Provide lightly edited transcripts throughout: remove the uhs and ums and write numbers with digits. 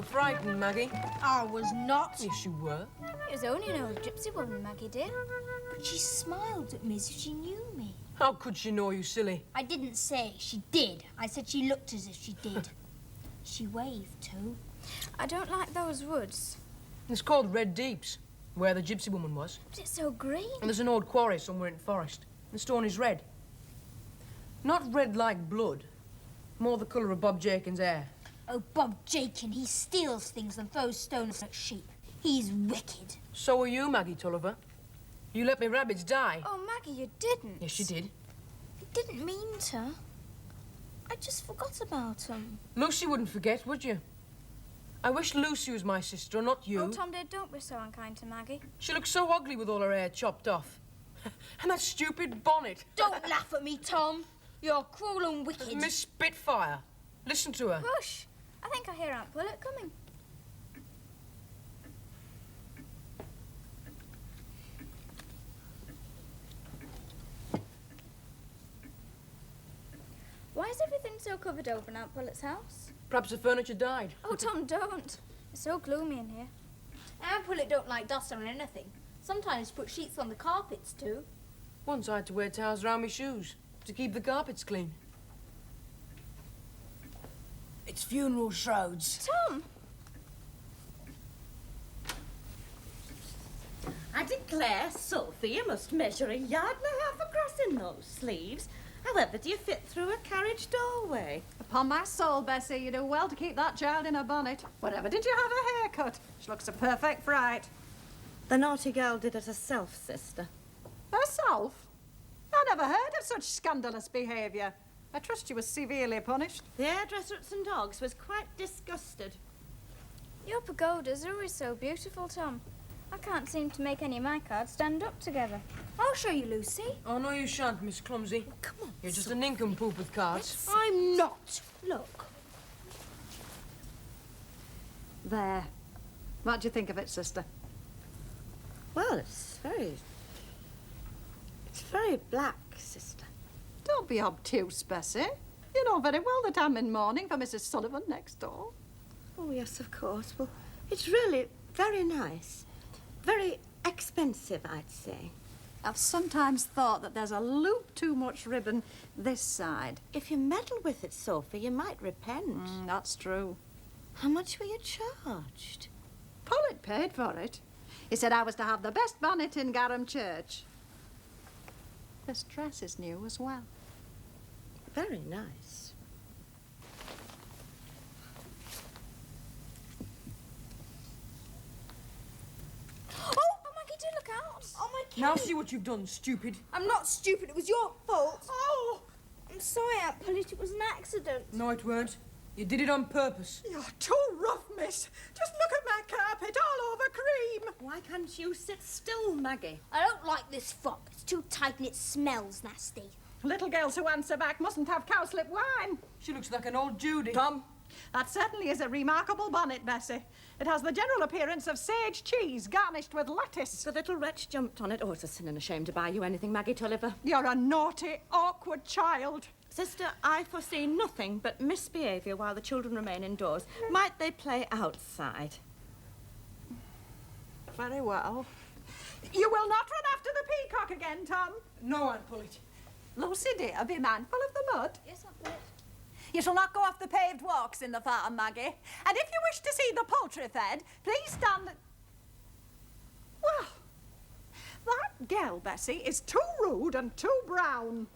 frightened, Maggie. I was not. Yes, you were. It was only an old gypsy woman, Maggie dear. But she smiled at me as if she knew me. How could she know, you silly? I didn't say she did. I said she looked as if she did. She waved too. I don't like those woods. It's called Red Deeps, where the gypsy woman was. But it's so green. And there's an old quarry somewhere in the forest. The stone is red. Not red like blood, more the colour of Bob Jakin's hair. Oh, Bob Jakin, he steals things and throws stones at sheep. He's wicked. So are you, Maggie Tulliver. You let me rabbits die. Oh, Maggie, you didn't. Yes, you did. I didn't mean to. I just forgot about him. Lucy wouldn't forget, would you? I wish Lucy was my sister, not you. Oh, Tom, dear, don't be so unkind to Maggie. She looks so ugly with all her hair chopped off. And that stupid bonnet. Don't laugh at me, Tom. You're cruel and wicked. Miss Spitfire. Listen to her. Hush. I think I hear Aunt Pullet coming. Why is everything so covered over in Aunt Pullet's house? Perhaps the furniture died. Oh, Tom, don't. It's so gloomy in here. Aunt Pullet don't like dust on anything. Sometimes put sheets on the carpets too. Once I had to wear towels around my shoes to keep the carpets clean. It's funeral shrouds. Tom! I declare, Sophie, you must measure a yard and a half across in those sleeves. However do you fit through a carriage doorway? Upon my soul, Bessie, you do well to keep that child in a bonnet. Whatever did you have her hair cut? She looks a perfect fright. The naughty girl did it herself, sister. Herself? I never heard of such scandalous behaviour. I trust she was severely punished. The hairdresser at St. Og's was quite disgusted. Your pagodas are always so beautiful, Tom. I can't seem to make any of my cards stand up together. I'll show you, Lucy. Oh, no, you shan't, Miss Clumsy. Come on. You're just a nincompoop with cards. I'm not. Look. There. What do you think of it, sister? Well, it's very black, sister. Don't be obtuse, Bessie. You know very well that I'm in mourning for Mrs. Sullivan next door. Oh, yes, of course. Well, it's really very nice. Very expensive, I'd say. I've sometimes thought that there's a loop too much ribbon this side. If you meddle with it, Sophie, you might repent. That's true. How much were you charged? Pullet paid for it. He said I was to have the best bonnet in Garum Church. This dress is new as well. Very nice. Maggie, do look out. Oh, my God. Now see what you've done, stupid. I'm not stupid. It was your fault. Oh! I'm sorry, Aunt Pullet. It was an accident. No, it weren't. You did it on purpose. You're too rough, miss. Just look at my carpet all over cream. Why can't you sit still, Maggie? I don't like this frock. It's too tight and it smells nasty. Little girls who answer back mustn't have cowslip wine. She looks like an old Judy. Tom, that certainly is a remarkable bonnet, Bessie. It has the general appearance of sage cheese garnished with lettuce. The little wretch jumped on it. Oh, it's a sin and a shame to buy you anything, Maggie Tulliver. You're a naughty, awkward child. Sister, I foresee nothing but misbehaviour while the children remain indoors. Might they play outside? Very well. You will not run after the peacock again, Tom. No, Aunt Pullet. Lucy, dear, be mindful of the mud. Yes, Aunt Pullet. You shall not go off the paved walks in the farm, Maggie. And if you wish to see the poultry fed, please stand... Well, that girl, Bessie, is too rude and too brown.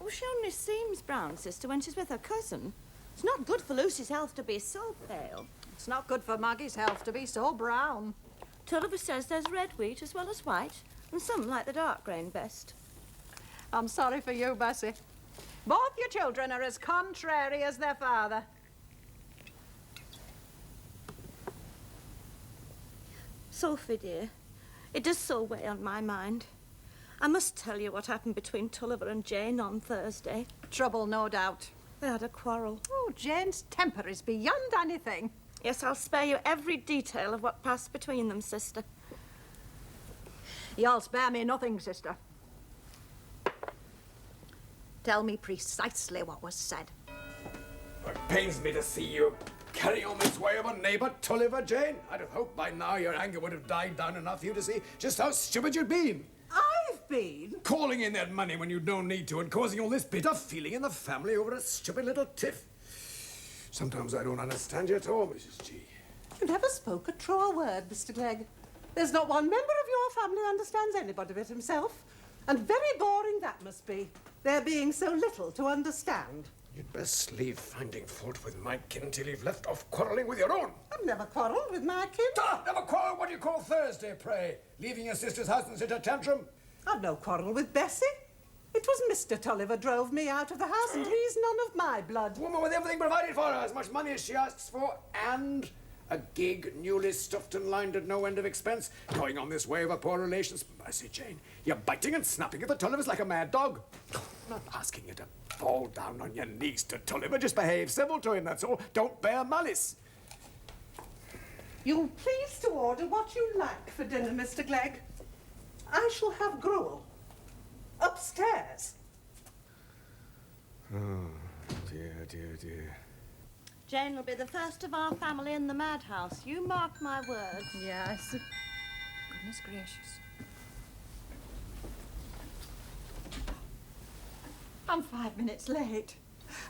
Oh, she only seems brown, sister, when she's with her cousin. It's not good for Lucy's health to be so pale. It's not good for Maggie's health to be so brown. Tulliver says there's red wheat as well as white, and some like the dark grain best. I'm sorry for you, Bessie. Both your children are as contrary as their father. Sophie, dear, it does so weigh on my mind. I must tell you what happened between Tulliver and Jane on Thursday. Trouble, no doubt. They had a quarrel. Oh, Jane's temper is beyond anything. Yes, I'll spare you every detail of what passed between them, sister. You'll spare me nothing, sister. Tell me precisely what was said. It pains me to see you Carrying on this way of a neighbour, Tulliver, Jane? I'd have hoped by now your anger would have died down enough for you to see just how stupid you'd been. I've been. Calling in that money when you'd no need to and causing all this bitter feeling in the family over a stupid little tiff. Sometimes I don't understand you at all, Mrs. G. You never spoke a truer word, Mr. Clegg. There's not one member of your family understands anybody but himself. And very boring that must be, there being so little to understand. You'd best leave finding fault with my kin till you've left off quarrelling with your own. I've never quarrelled with my kin. Never quarrel what do you call Thursday, pray? Leaving your sister's house and sit a tantrum? I've no quarrel with Bessie. It was Mr. Tulliver drove me out of the house, and he's none of my blood. Woman with everything provided for her, as much money as she asks for, and a gig newly stuffed and lined at no end of expense, going on this way of her poor relations. Mercy, Jane, you're biting and snapping at the Tullivers like a mad dog. I'm not asking you to fall down on your knees to Tulliver. Just behave civil to him, that's all. Don't bear malice. You'll please to order what you like for dinner, Mr. Clegg. I shall have gruel. Upstairs. Oh, dear, dear, dear. Jane will be the first of our family in the madhouse. You mark my words. Yes. Goodness gracious. I'm 5 minutes late.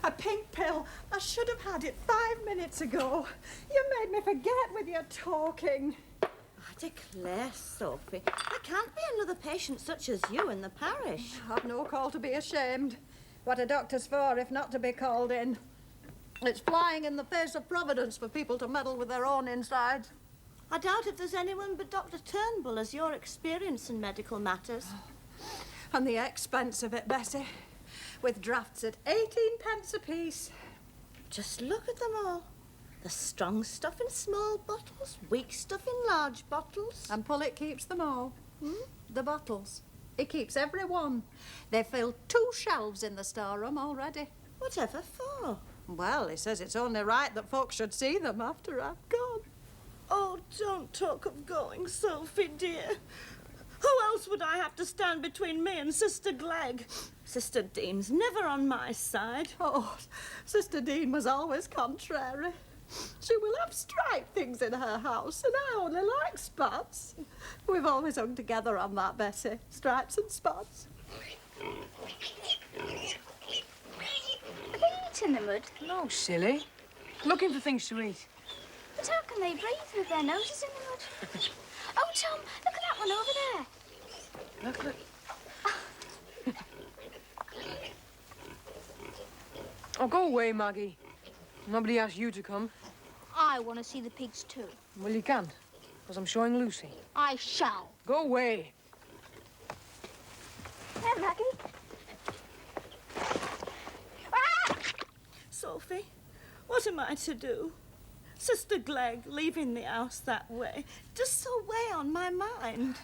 A pink pill. I should have had it 5 minutes ago. You made me forget with your talking. I declare, Sophie, there can't be another patient such as you in the parish. I've no call to be ashamed. What a doctor's for if not to be called in. It's flying in the face of Providence for people to meddle with their own insides. I doubt if there's anyone but Dr. Turnbull has your experience in medical matters. And the expense of it, Bessie. With drafts at 18 pence apiece. Just look at them all. The strong stuff in small bottles, weak stuff in large bottles. And Pullet keeps them all. The bottles. He keeps every one. They fill 2 shelves in the storeroom already. Whatever for? Well, he says it's only right that folks should see them after I've gone. Oh, don't talk of going, Sophie, dear. Who else would I have to stand between me and Sister Clegg? Sister Dean's never on my side. Oh, Sister Dean was always contrary. She will have striped things in her house, and I only like spots. We've always hung together on that, Bessie. Stripes and spots. Eat in the mud. No, silly. Looking for things to eat. But how can they breathe with their noses in the mud? Oh, Tom, look at that one over there. Look, look. Oh, go away, Maggie. Nobody asked you to come. I want to see the pigs too. Well, you can't, because I'm showing Lucy. I shall. Go away. There, Maggie. Sophie, what am I to do? Sister Clegg leaving the house that way, just so weigh on my mind.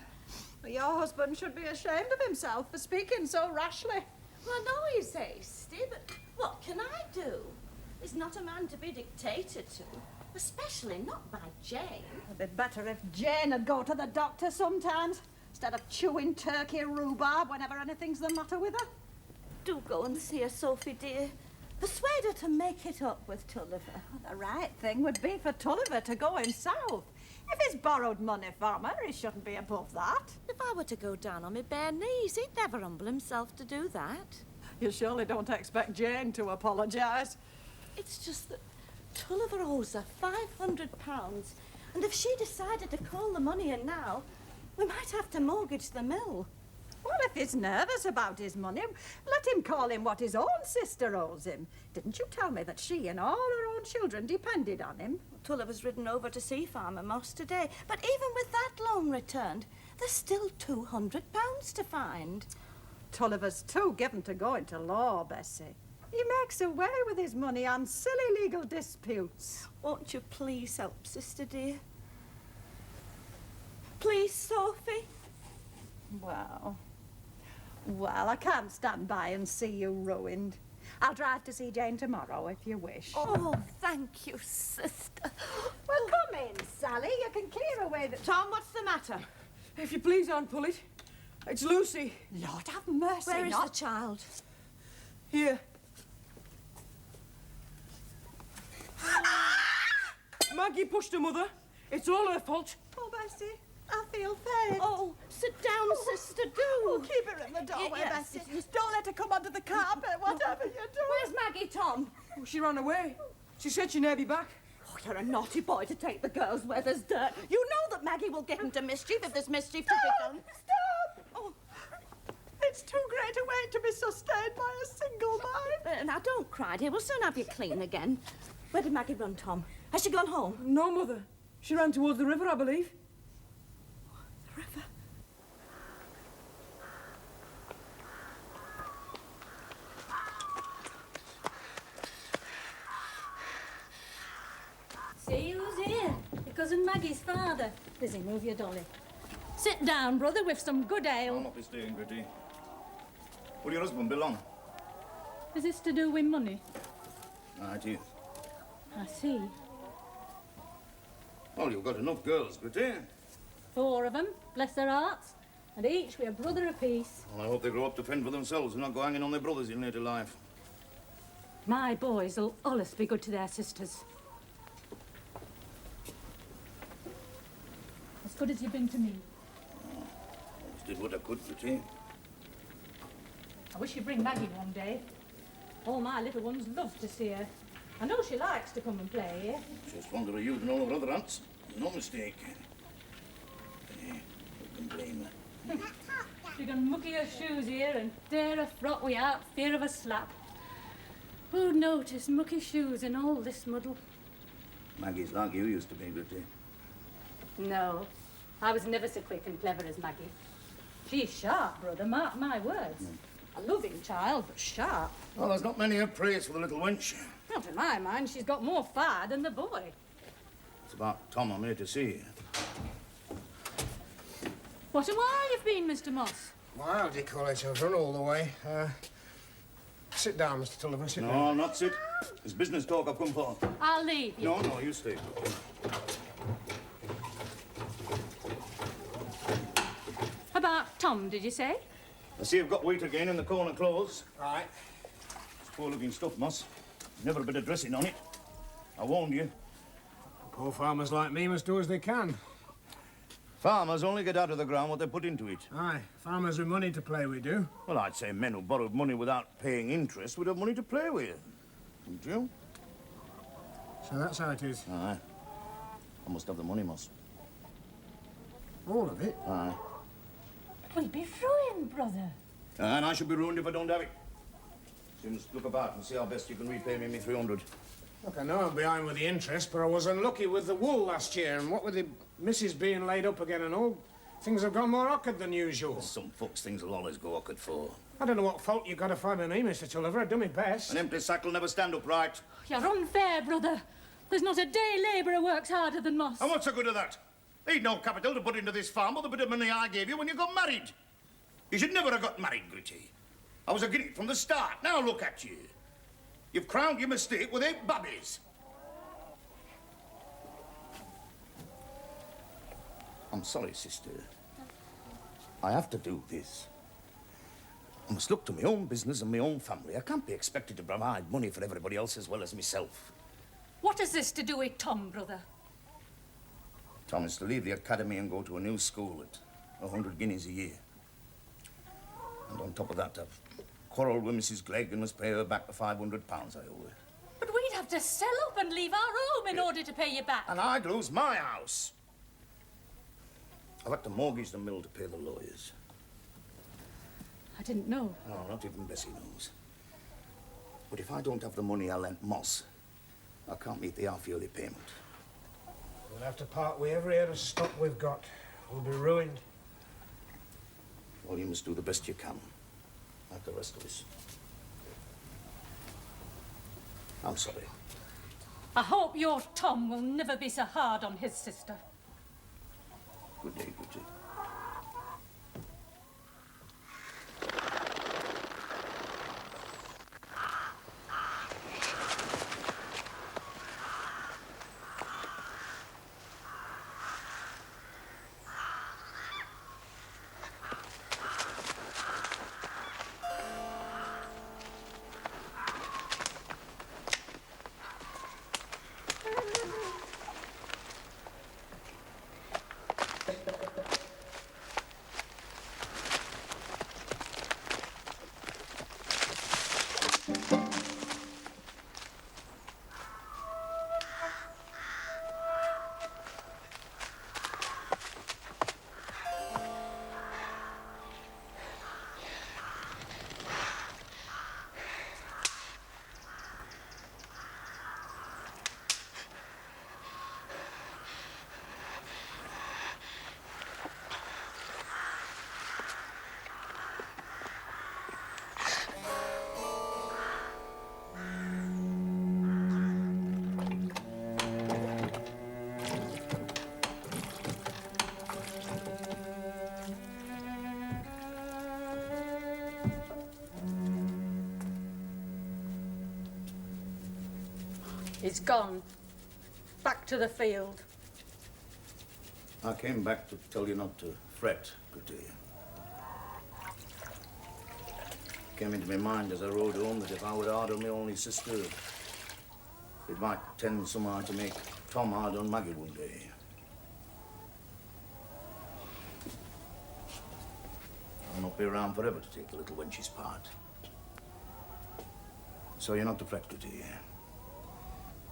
Your husband should be ashamed of himself for speaking so rashly. Well, I know he's hasty, but what can I do? He's not a man to be dictated to, especially not by Jane. It'd be better if Jane would go to the doctor sometimes, instead of chewing turkey rhubarb whenever anything's the matter with her. Do go and see her, Sophie, dear. Persuade her to make it up with Tulliver. The right thing would be for Tulliver to go himself. If he's borrowed money from her, he shouldn't be above that. If I were to go down on my bare knees, he'd never humble himself to do that. You surely don't expect Jane to apologise. It's just that Tulliver owes her £500, and if she decided to call the money in now, we might have to mortgage the mill. Well, if he's nervous about his money, let him call in what his own sister owes him. Didn't you tell me that she and all her own children depended on him? Tulliver's ridden over to see Farmer Moss today, but even with that loan returned, there's still £200 to find. Tulliver's too given to go into law, Bessie. He makes away with his money on silly legal disputes. Won't you please help, sister dear? Please, Sophie? Well, I can't stand by and see you ruined. I'll drive to see Jane tomorrow, if you wish. Oh, thank you, sister. Well, come in, Sally. You can clear away the... Tom, what's the matter? If you please, Aunt Pullet. It's Lucy. Lord have mercy, Where is the child? Here. Maggie pushed her, Mother. It's all her fault. Oh, Bessie, I feel faint. Oh, sit down, sister, do. Oh, keep her in the doorway, Yes, Bessie. Don't let her come under the carpet, whatever you do. Where's Maggie, Tom? Oh, she ran away. She said she'd never be back. Oh, you're a naughty boy to take the girls where there's dirt. You know that Maggie will get into mischief if there's mischief to be done. Stop! Oh, it's too great a weight to be sustained by a single mind. Now, don't cry, dear. We'll soon have you clean again. Where did Maggie run, Tom? Has she gone home? No, Mother. She ran towards the river, I believe. The river. See who's here? Your cousin Maggie's father. Lizzie, move your dolly. Sit down, brother, with some good ale. I'll not be staying, Gritty. Will your husband belong? Is this to do with money? Aye, to you. I see. Well, you've got enough girls, Gritty. 4 of them, bless their hearts, and each with a brother apiece. Well, I hope they grow up to fend for themselves and not go hanging on their brothers in later life. My boys will always be good to their sisters. As good as you've been to me. Always did what I could, Gritty. I wish you'd bring Maggie one day. All my little ones love to see her. I know she likes to come and play here. She's fonder of you than all her other aunts. No mistake. Who can blame her? She can mucky her shoes here and tear her frock without fear of a slap. Who'd notice mucky shoes in all this muddle? Maggie's like you used to be, Gritty. No, I was never so quick and clever as Maggie. She's sharp, brother, mark my words. A loving child, but sharp. Well, there's not many of praise for the little wench. Not in my mind, she's got more fire than the boy. It's about Tom I'm here to see. What a while you've been, Mr. Moss. Well, do you call it? I've run all the way. Sit down, Mr. Tulliver, sit No, down. I'll not sit. It's business talk I've come for. I'll leave you. No, you stay. About Tom, did you say? I see you've got wheat again in the corner clothes. Right. It's poor-looking stuff, Moss. Never a bit of dressing on it. I warned you. Poor farmers like me must do as they can. Farmers only get out of the ground what they put into it. Aye, farmers with money to play with do. Well, I'd say men who borrowed money without paying interest would have money to play with. Wouldn't you? So that's how it is. Aye. I must have the money, Moss. All of it? Aye. We'll be ruined, brother. And I should be ruined if I don't have it. So you must look about and see how best you can repay me 300. Look, I know I'm behind with the interest, but I was unlucky with the wool last year, and what with the missus being laid up again and all, things have gone more awkward than usual. Some folks things will always go awkward for. I don't know what fault you got to find with me, Mr. Tulliver. I've done my best. An empty sack will never stand upright. You're unfair, brother. There's not a day labourer works harder than Moss. And what's the good of that? He'd no capital to put into this farm or the bit of money I gave you when you got married. You should never have got married, Gritty. I was against it from the start. Now look at you. You've crowned your mistake with 8 babbies. I'm sorry, sister. I have to do this. I must look to my own business and my own family. I can't be expected to provide money for everybody else as well as myself. What has this to do with Tom, brother? Tom is to leave the academy and go to a new school at 100 guineas a year. And on top of that, I've quarrelled with Mrs. Glegg and must pay her back the £500 I owe her. But we'd have to sell up and leave our home in order to pay you back. And I'd lose my house. I've had to mortgage the mill to pay the lawyers. I didn't know. No, not even Bessie knows. But if I don't have the money I lent Moss, I can't meet the half-yearly payment. We'll have to part with every head of stock we've got. We'll be ruined. Well, you must do the best you can, like the rest of us. I'm sorry. I hope your Tom will never be so hard on his sister. Good day, Gritty. It's gone. Back to the field. I came back to tell you not to fret, Gritty. It came into my mind as I rode home that if I were hard on my only sister, it might tend somehow to make Tom hard on Maggie one day. I'll not be around forever to take the little wench's part. So you're not to fret, Gritty.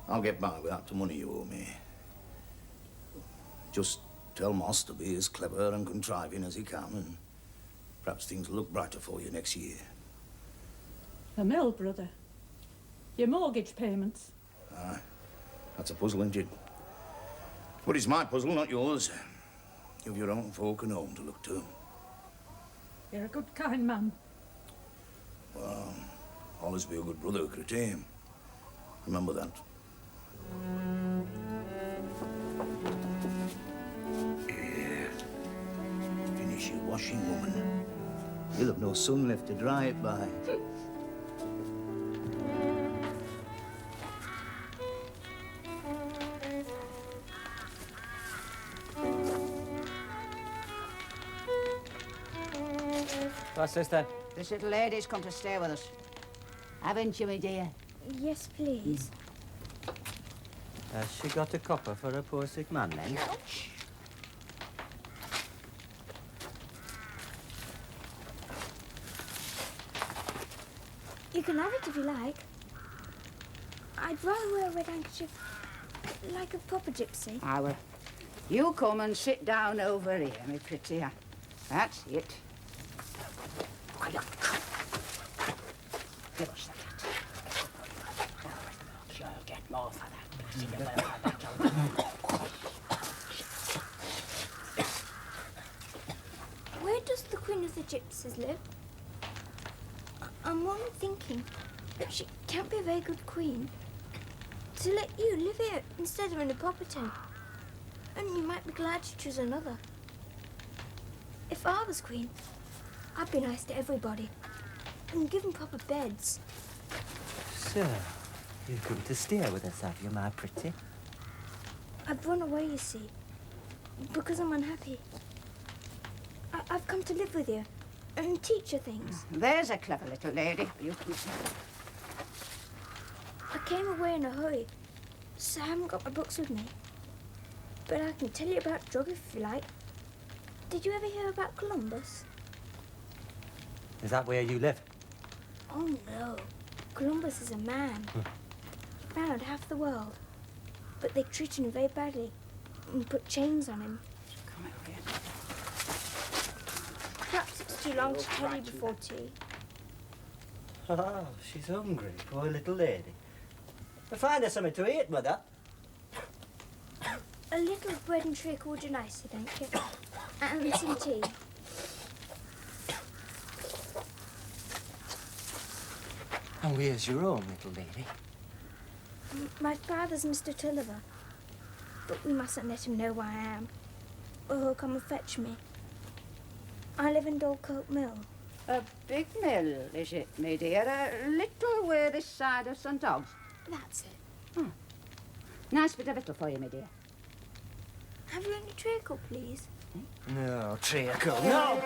I'll get by without the money you owe me. Just tell Moss to be as clever and contriving as he can, and perhaps things will look brighter for you next year. The mill, brother. Your mortgage payments. Aye. That's a puzzle, isn't it? But it's my puzzle, not yours. You've your own folk and home to look to. You're a good, kind man. Well, always be a good brother, Gritty. Remember that. Here. Finish your washing, woman. You'll have no sun left to dry it by. Well, sister, This little lady's come to stay with us. Haven't you, my dear? Yes, please. has she got a copper for a poor sick man, then? You can have it if you like. I'd rather wear a red handkerchief like a proper gypsy. Ah, well, you come and sit down over here, my pretty. That's it. Give us that. You'll get more for that. Where does the Queen of the Gypsies live? I'm only thinking that she can't be a very good queen to let you live here instead of in a property. And you might be glad to choose another. If I was queen, I'd be nice to everybody and give them proper beds. So, you've come to stay with us, have you, my pretty? I've run away, you see, because I'm unhappy. I've come to live with you and teach you things. There's a clever little lady. You can... I came away in a hurry, so I haven't got my books with me. But I can tell you about geography if you like. Did you ever hear about Columbus? Is that where you live? Oh, no. Columbus is a man. He found half the world. But they treated him very badly and put chains on him. Come over here. Perhaps it's too long to tell you before tea. Oh, she's hungry, poor little lady. Find her something to eat, Mother. A little bread and treacle would you nicely, thank you. And some tea. And where's your own little lady? My father's Mr. Tulliver, but we mustn't let him know where I am, or he'll come and fetch me. I live in Dorlcote Mill. A big mill, is it, my dear? A little way this side of St. Ogg's. That's it. Hmm. Nice bit of victual for you, my dear. Have you any treacle, please? No, treacle. No,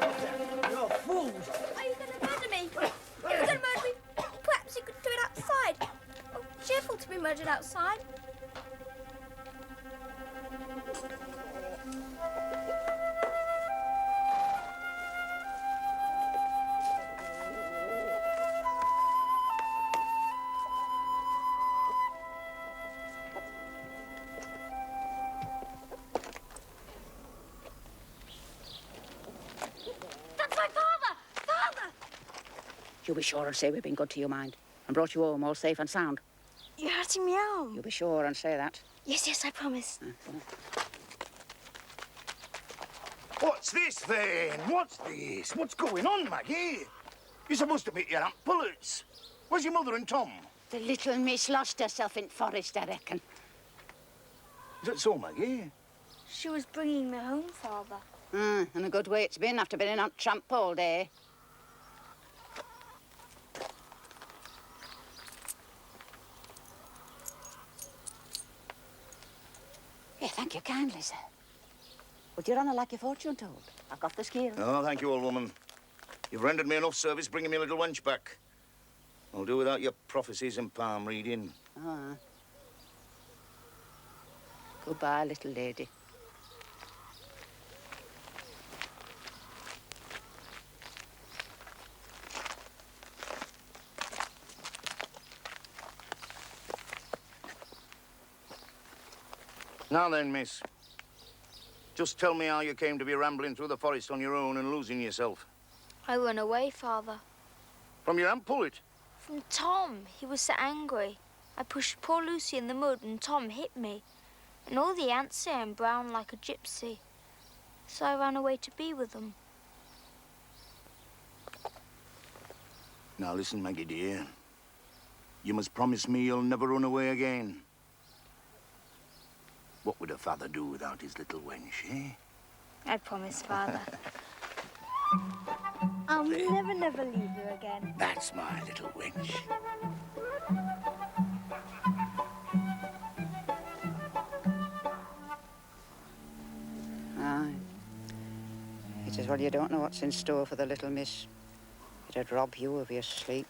no, fool! Are you going to murder me? You're going to murder me? Perhaps you could do it outside. Oh, cheerful to be murdered outside. That's my father! Father! You be sure and say we've been good to you, mind, and brought you home all safe and sound. You're hurting me arm. You be sure and say that. Yes, yes, I promise. What's this, then? What's this? What's going on, Maggie? You're supposed to meet your Aunt Pullets. Where's your mother and Tom? The little miss lost herself in forest, I reckon. Is that so, Maggie? She was bringing me home, Father. And a good way it's been after being on tramp all day. Yeah, thank you kindly, sir. Would your honour like your fortune told? I've got the scale. Oh, thank you, old woman. You've rendered me enough service bringing me little wench back. I'll do without your prophecies and palm reading. Ah. Goodbye, little lady. Now then, miss. Just tell me how you came to be rambling through the forest on your own and losing yourself. I ran away, Father. From your Aunt Pullet? From Tom. He was so angry. I pushed poor Lucy in the mud and Tom hit me. And all the ants say I'm brown like a gypsy. So I ran away to be with them. Now listen, Maggie dear. You must promise me you'll never run away again. What would a father do without his little wench, eh? I promise, Father. I'll never, never leave her again. That's my little wench. Aye. It is well you don't know what's in store for the little miss. It'd rob you of your sleep.